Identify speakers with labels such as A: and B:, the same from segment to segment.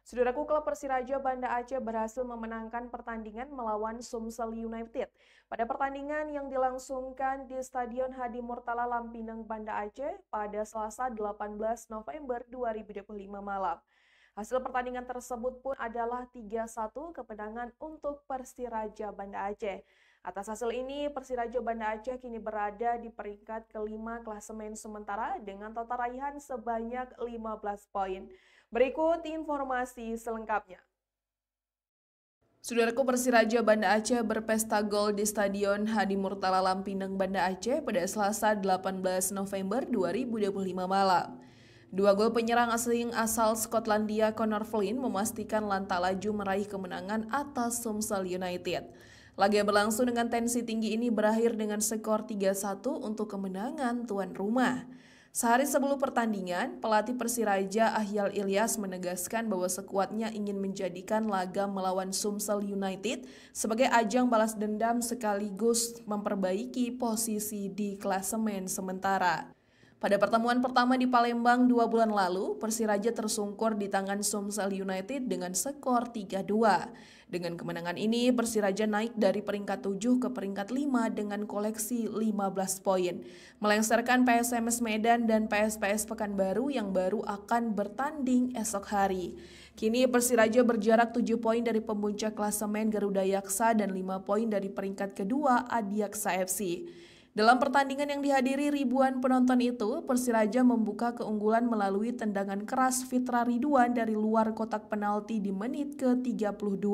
A: Saudaraku, klub Persiraja Banda Aceh berhasil memenangkan pertandingan melawan Sumsel United. Pada pertandingan yang dilangsungkan di Stadion Hadi Murtala Lampinang, Banda Aceh pada Selasa 18 November 2025 malam. Hasil pertandingan tersebut pun adalah 3-1 kemenangan untuk Persiraja Banda Aceh. Atas hasil ini, Persiraja Banda Aceh kini berada di peringkat kelima klasemen sementara dengan total raihan sebanyak 15 poin. Berikut informasi selengkapnya. Saudaraku, Persiraja Banda Aceh berpesta gol di Stadion Hadi Murtala Lampinang, Banda Aceh pada Selasa 18 November 2025 malam. Dua gol penyerang asing asal Skotlandia Connor Flynn memastikan Lanta Laju meraih kemenangan atas Sumsel United. Laga yang berlangsung dengan tensi tinggi ini berakhir dengan skor 3-1 untuk kemenangan tuan rumah. Sehari sebelum pertandingan, pelatih Persiraja Ahyal Ilyas menegaskan bahwa skuadnya ingin menjadikan laga melawan Sumsel United sebagai ajang balas dendam sekaligus memperbaiki posisi di klasemen sementara. Pada pertemuan pertama di Palembang 2 bulan lalu, Persiraja tersungkur di tangan Sumsel United dengan skor 3-2. Dengan kemenangan ini, Persiraja naik dari peringkat 7 ke peringkat 5 dengan koleksi 15 poin, melengsarkan PSMS Medan dan PSPS Pekanbaru yang baru akan bertanding esok hari. Kini Persiraja berjarak 7 poin dari pemuncak klasemen Garuda Yaksa dan 5 poin dari peringkat kedua Adiaksa FC. Dalam pertandingan yang dihadiri ribuan penonton itu, Persiraja membuka keunggulan melalui tendangan keras Fitra Ridwan dari luar kotak penalti di menit ke-32.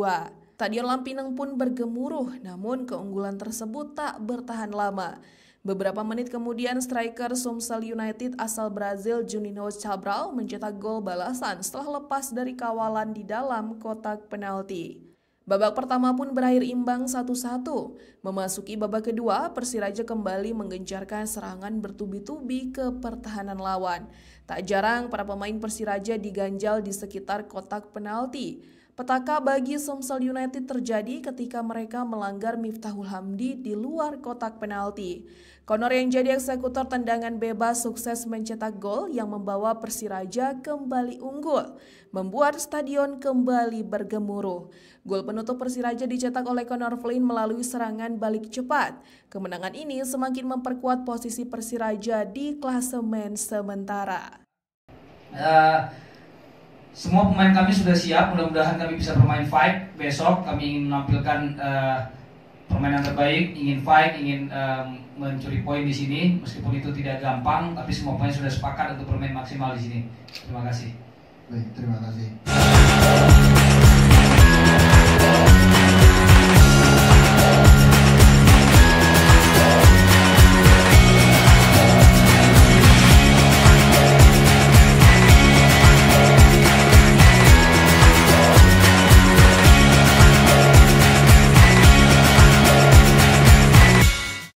A: Stadion Lampinang pun bergemuruh, namun keunggulan tersebut tak bertahan lama. Beberapa menit kemudian, striker Sumsel United asal Brazil Juninho Cabral mencetak gol balasan setelah lepas dari kawalan di dalam kotak penalti. Babak pertama pun berakhir imbang 1-1. Memasuki babak kedua, Persiraja kembali menggencarkan serangan bertubi-tubi ke pertahanan lawan. Tak jarang para pemain Persiraja diganjal di sekitar kotak penalti. Petaka bagi Sumsel United terjadi ketika mereka melanggar Miftahul Hamdi di luar kotak penalti. Connor yang jadi eksekutor tendangan bebas sukses mencetak gol yang membawa Persiraja kembali unggul, membuat stadion kembali bergemuruh. Gol penutup Persiraja dicetak oleh Connor Flynn melalui serangan balik cepat. Kemenangan ini semakin memperkuat posisi Persiraja di klasemen sementara.
B: Semua pemain kami sudah siap, mudah-mudahan kami bisa bermain fight besok. Kami ingin menampilkan permainan terbaik, ingin fight, ingin mencuri poin di sini. Meskipun itu tidak gampang, tapi semua pemain sudah sepakat untuk bermain maksimal di sini. Terima kasih.
C: Baik, terima kasih.